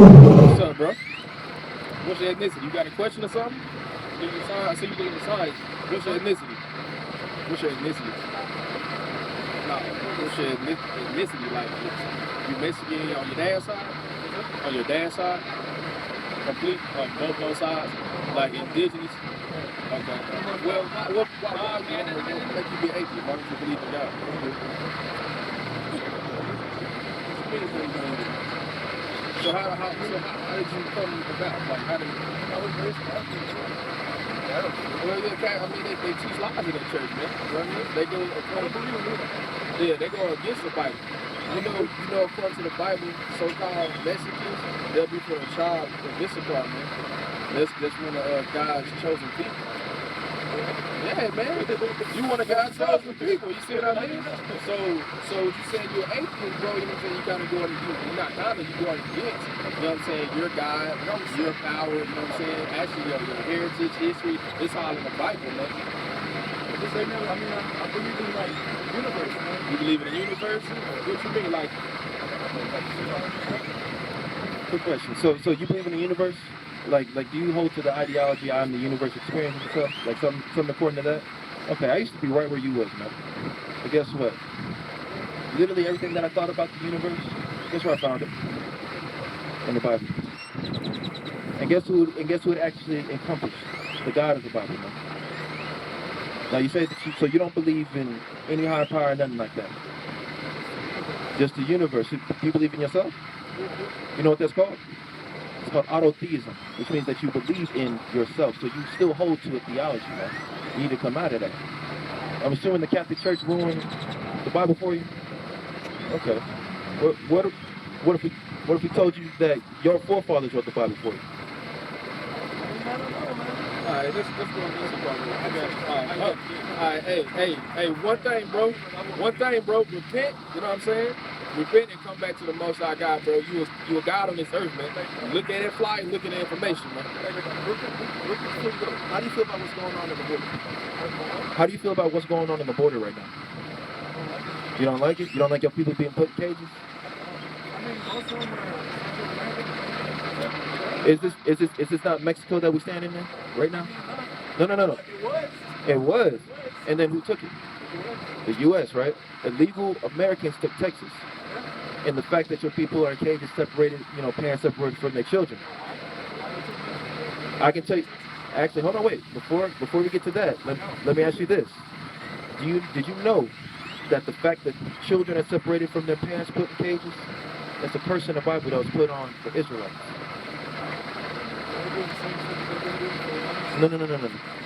What's up, bro? What's your ethnicity? You got a question or something? I see you looking at the signs. What's your ethnicity? What's your ethnicity? No, what's your ethnicity like? You Mexican on your dad's side? On your dad's side? Complete on both sides? Like indigenous? Okay. Well, why make you be an atheist? Why don't you believe in God? So how did you come about? Like how did well, I mean, they teach lies in the church, man. You know what I mean? They go yeah, they go against the Bible. According to the Bible, so-called Mexicans, they'll be for the tribe of Issachar, man. That's one of God's chosen people. Yeah, man. You one of God's chosen people. You see what I mean? So you saying you're an atheist, bro? You know what I'm saying? You kind of going, you're not kind of, you're going against. You know what I'm saying? Your God, your power. You know what I'm saying? Actually, your heritage, history, it's all in the Bible, man. I believe in like universe, man. You believe in the universe? What you mean, like? Good question. So you believe in the universe? Like, do you hold to the ideology I'm the universe experience itself? Like something according to that? Okay, I used to be right where you was, man. But guess what? Literally everything that I thought about the universe, guess where I found it? In the Bible. And guess who it actually encompassed? The God of the Bible, man. Now you say that so you don't believe in any higher power or nothing like that. Just the universe. Do you believe in yourself? You know what that's called? It's called autotheism, which means that you believe in yourself. So you still hold to a theology, man. You need to come out of that. I'm assuming the Catholic Church ruined the Bible for you? Okay. What if we told you that your forefathers wrote the Bible for you? Alright, let's go on this one. Alright, hey, one thing, bro. Repent, you know what I'm saying? Repent and come back to the Most High God, bro. You a God on this earth, man. Look at that flight, look at the information, man. How do you feel about what's going on in the border? How do you feel about what's going on in the border right now? You don't like it? You don't like your people being put in cages? Is this not Mexico that we're standing in right now? No. It was. And then who took it? The U.S., right? Illegal Americans took Texas. And the fact that your people are in cages separated, parents separated from their children. I can tell you, actually, hold on, wait. Before we get to that, let me ask you this. Did you know that the fact that children are separated from their parents put in cages, that's a curse in the Bible that was put on the Israelites? No.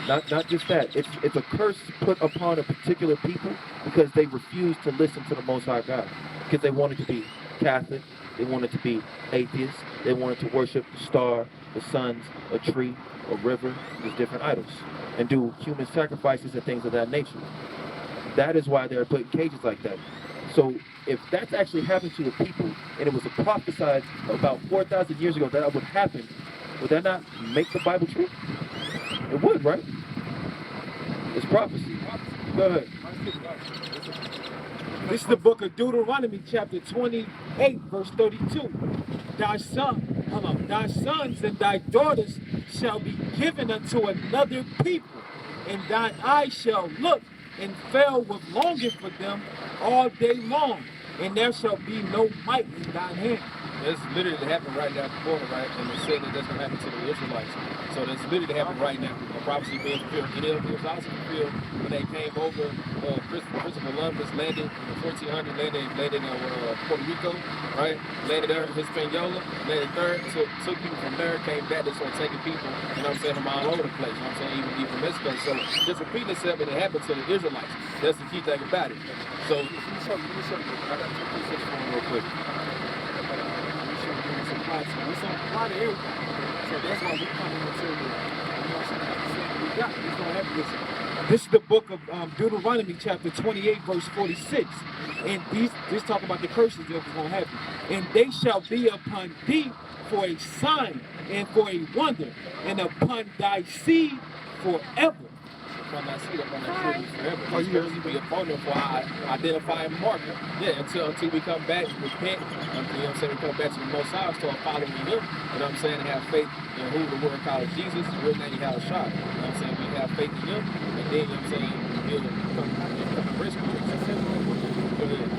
Not just that. It's a curse put upon a particular people because they refused to listen to the Most High God. Because they wanted to be Catholic, they wanted to be atheists, they wanted to worship the star, the suns, a tree, a river, these different idols, and do human sacrifices and things of that nature. That is why they're put in cages like that. So if that's actually happened to the people, and it was prophesied about 4,000 years ago that would happen, would that not make the Bible true? It would, right? It's prophecy. Go ahead. This is the book of Deuteronomy, chapter 28, verse 32. Thy sons and thy daughters shall be given unto another people, and thine eyes shall look and fail with longing for them all day long, and there shall be no might in thine hand. That's literally happening right now at the border, right? And it said that that's going to happen to the Israelites. So that's literally happening right now. A prophecy being fulfilled. It was also fulfilled when they came over. Christopher Columbus landed in 1400, landed in Puerto Rico, right? Landed there in Hispaniola, landed there, took people from there, came back, they started taking people, you know what I'm saying, from all over the place, you know what I'm saying, even from Mexico. So just repeating itself, and it happened to the Israelites. That's the key thing about it. So, let me show you. I got two real quick. It's on a lot of everything. So that's why we come into we got. It's gonna happen this. This is the book of Deuteronomy, chapter 28, verse 46. And this talk about the curses that was gonna happen. And they shall be upon thee for a sign and for a wonder, and upon thy seed forever. upon thy seed, upon thy children forever. Oh, These you curses be upon them for I identify and mark them. Yeah, until we come back, repent, until, you know what I'm saying, we come back to the Most High, start following Him, you know what I'm saying, and have faith in who the Word calls Jesus, real name Issachar. You know what I'm saying, we have faith in Him, and then, you know what I'm saying, He'll come and rescue us. Go ahead.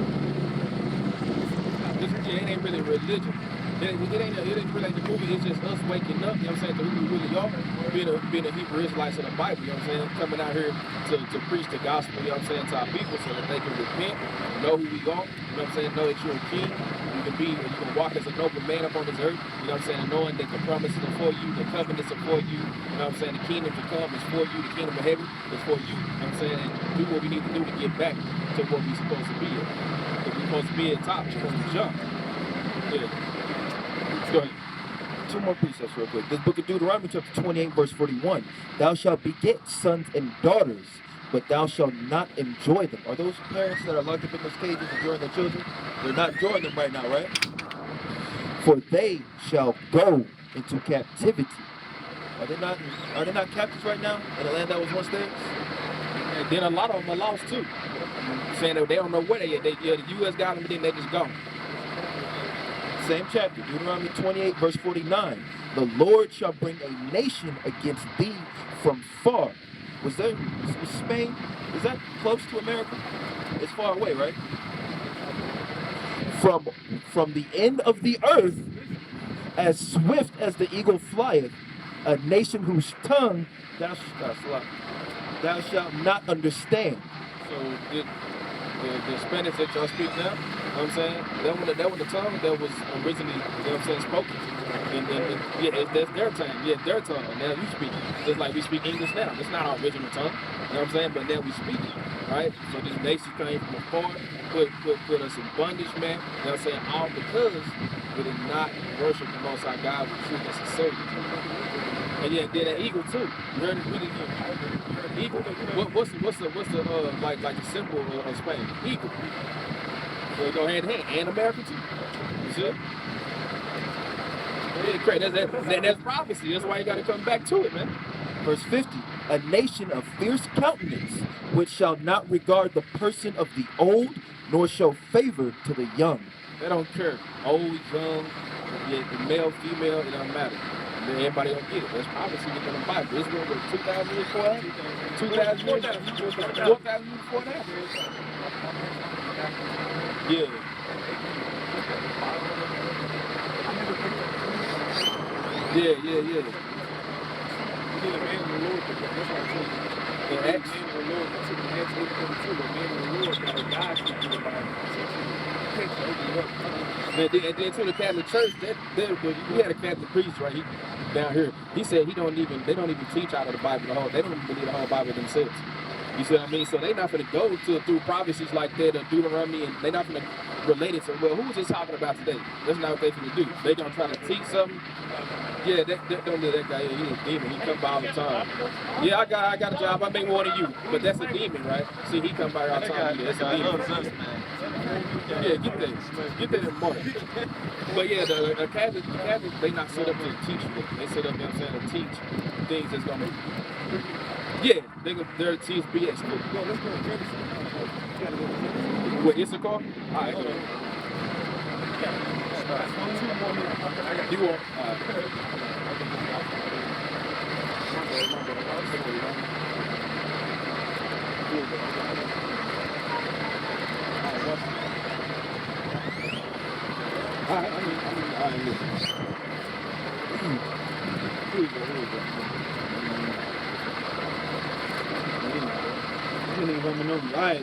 It ain't really religion. It ain't really the movie. It's just us waking up, you know what I'm saying, to who we really are, being a Hebrew Israelites of the Bible, you know what I'm saying, coming out here to preach the gospel, you know what I'm saying, to our people so that they can repent, know who we are, you know what I'm saying, know that you're a king, you can walk as a noble man up on this earth, you know what I'm saying, knowing that the promises are for you, the covenants are for you, you know what I'm saying, the kingdom to come is for you, the kingdom of heaven is for you, you know what I'm saying, and do what we need to do to get back to what we're supposed to be at. Because we're supposed to be at top, we're supposed to jump. Yeah. Go ahead. Two more precepts real quick. This book of Deuteronomy chapter 28 verse 41. Thou shalt beget sons and daughters, but thou shalt not enjoy them. Are those parents that are locked up in those cages enjoying their children? They're not enjoying them right now, right? For they shall go into captivity. Are they not captives right now in the land that was once theirs? And then a lot of them are lost too. Saying that they don't know where they at. The U.S. got them and then they just gone. Same chapter, Deuteronomy 28 verse 49. The Lord shall bring a nation against thee from far. Was Spain? Is that close to America? It's far away, right? From the end of the earth, as swift as the eagle flieth, a nation whose tongue thou shalt not understand. So the Spanish that y'all speak now, you know what I'm saying? That was the tongue that was originally, you know what I'm saying, spoken. And yeah, that's their tongue. Yeah, their tongue. Now you speak it. Just like we speak English now. It's not our original tongue. You know what I'm saying? But now we speak it. Right? So this nation came from afar, put us in bondage, man. You know what I'm saying? All because we did not worship the Most High God with truth and sincerity. And yeah, then an eagle too. You heard it really good. Eagle. What's the like the symbol of Spain? Eagle. So it go hand in hand. And America too. You see? Yeah, great. That's prophecy. That's why you got to come back to it, man. Verse 50. A nation of fierce countenance, which shall not regard the person of the old, nor show favor to the young. They don't care. Old, young, yeah, the male, female, it doesn't matter. Everybody don't get it. That's prophecy within the Bible. This one was 2,000 years before that? 2,000 years? 4,000 years before that? Yeah. Yeah. In Acts? And then to the Catholic Church, we had a Catholic priest right down here. He said they don't even teach out of the Bible they don't even believe the whole Bible themselves. You see what I mean? So they not gonna go through prophecies like that or Deuteronomy, and they not gonna relate it to, well, who was this talking about today? That's not what they gonna do. They gonna try to teach something. Yeah, don't let that guy. He's a demon. He come by all the time. Yeah, I got a job. I make more than you, but that's a demon, right? See, he come by all the time. Yeah, that's a demon. Yeah, get that in the morning. But yeah, the Catholic, they not set up to teach you. They set up, you know what I'm saying, to teach things that's gonna. Yeah, they're teach BS. What, Issachar? All right, go ahead. You want? Roman numerals. Alright.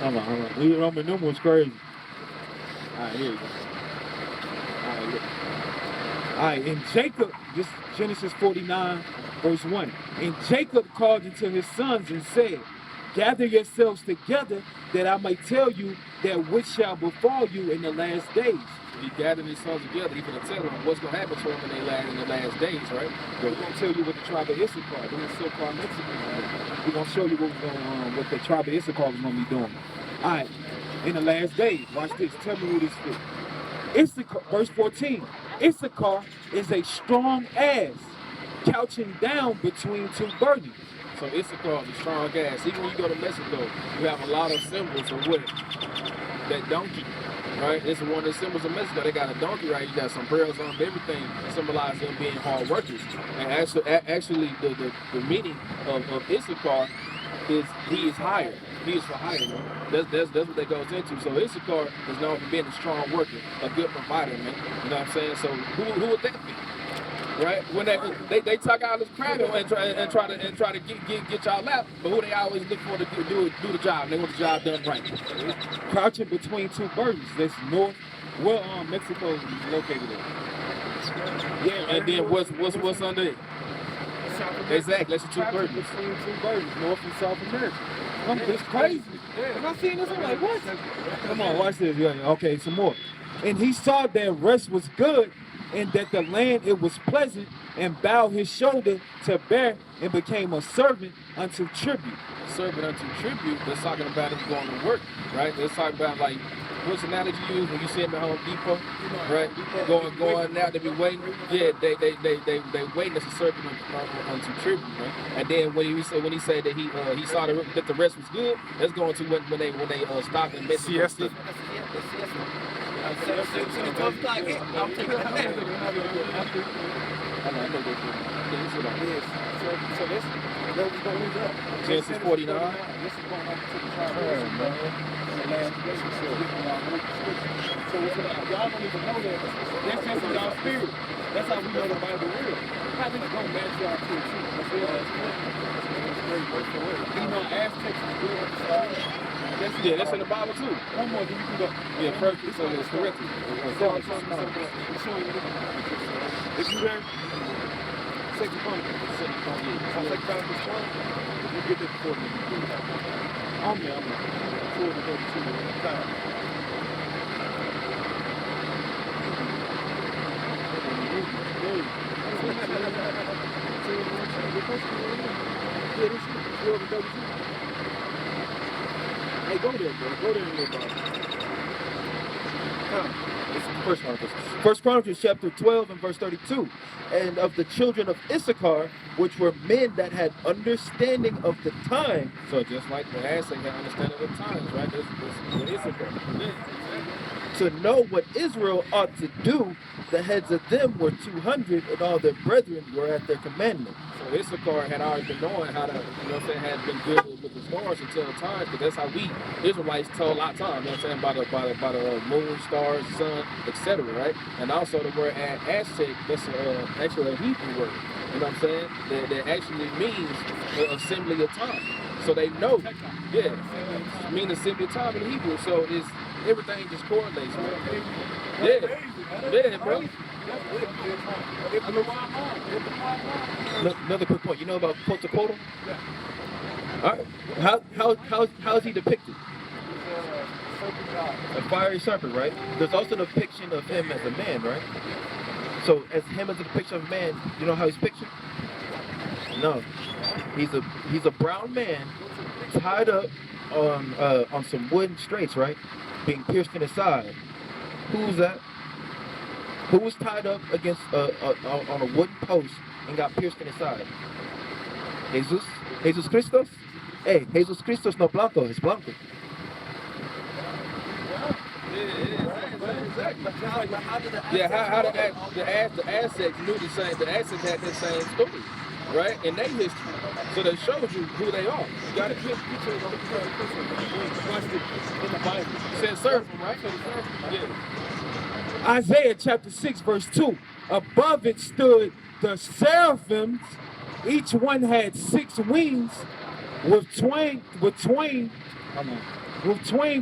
Hold on. These Roman numerals crazy. Alright, here you go. Alright, look. Alright, and Jacob, this Genesis 49, verse 1. And Jacob called unto his sons and said, gather yourselves together, that I may tell you that which shall befall you in the last days. He gathered his sons together, he's going to tell them what's going to happen to them in the last days, right? We're going to tell you what the tribe of Issachar, doing so-called Mexican. We're going to show you what the tribe of Issachar was going to be doing. All right, in the last days, watch this. Tell me who this is. Issachar, verse 14. Issachar is a strong ass, couching down between two burdens. So Issachar is a strong ass. Even when you go to Mexico, you have a lot of symbols of what? That donkey, right? This is one of the symbols of Mexico. They got a donkey, right? You got sombreros on everything, symbolizing them being hard workers. And actually the meaning of Issachar is he is hired. He is for hire, man. That's what that goes into. So Issachar is known for being a strong worker, a good provider, man. You know what I'm saying? So who would that be? Right? When they tuck out this crowd and try to get y'all out, but who they always look for to do the job. They want the job done right. Crouching between two burdens. That's north. Where Mexico is located at. Yeah, and then what's under it? Exactly, that's the two burdens. Between two burdens, North and South America. It's crazy. When I seen this, I'm like, what? Come on, watch this. Yeah, okay, some more. And he saw that rest was good, and that the land it was pleasant, and bowed his shoulder to bear, and became a servant unto tribute. Servant unto tribute, that's talking about him going to work, right? That's talking about like, what's the analogy you use when you see him at Home Depot, right? Going out to be waiting. Yeah, they waiting as a servant unto tribute, right? And then when he said that he saw that the rest was good, that's going to when they stopped and Mexico Siesta. City. Genesis 49. So y'all don't even know that. That's just in y'all spirit. That's how we know the Bible real. How did it go match y'all too? You know, Aztecs is good at the style. That's in the Bible too. One more, then you can go. Yeah, first so it's correct. If you there, Second Chronicles. Second Chronicles 1. If you get this before me, I'm there. 4 to 32. Hey, go there, bro. Go there and look at First Chronicles. First Chronicles chapter 12 and verse 32. And of the children of Issachar, which were men that had understanding of the time. So just like the Aztec had understanding of the times, right? That's Issachar. To know what Israel ought to do, the heads of them were 200, and all their brethren were at their commandment. So Issachar had already been knowing how to, you know what I'm saying, had been good with the stars until the times, but that's how we Israelites told our time, you know what I'm saying, by the moon, stars, sun, etc., right? And also the word Aztec, that's actually a Hebrew word, you know what I'm saying, that actually means the assembly of time. So they know, yeah, mean assembly of time in Hebrew, so it's everything just correlates, man. Yeah, bro. Another quick point. You know about Quetzalcoatl? All right. How is he depicted? A fiery serpent, right? There's also a depiction of him as a man, right? So as him as a depiction of a man, you know how he's pictured? No. He's a brown man tied up on some wooden straits, right? Being pierced in his side. Who's that? Who was tied up against on a wooden post and got pierced in his side? Jesus Christos? Hey, Jesus Christos no blanco, it's blanco. Yeah, how did the Aztecs knew the same? The Aztecs had that same story, right? In their history, so that shows you who they are. You got it. in the Bible. It says serve right? Yeah. Isaiah chapter 6, verse 2. Above it stood the seraphims. Each one had 6 wings. With twain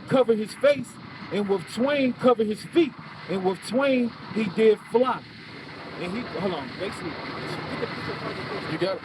cover his face, and with twain cover his feet, and with twain he did fly. And he, hold on, basically, You got it.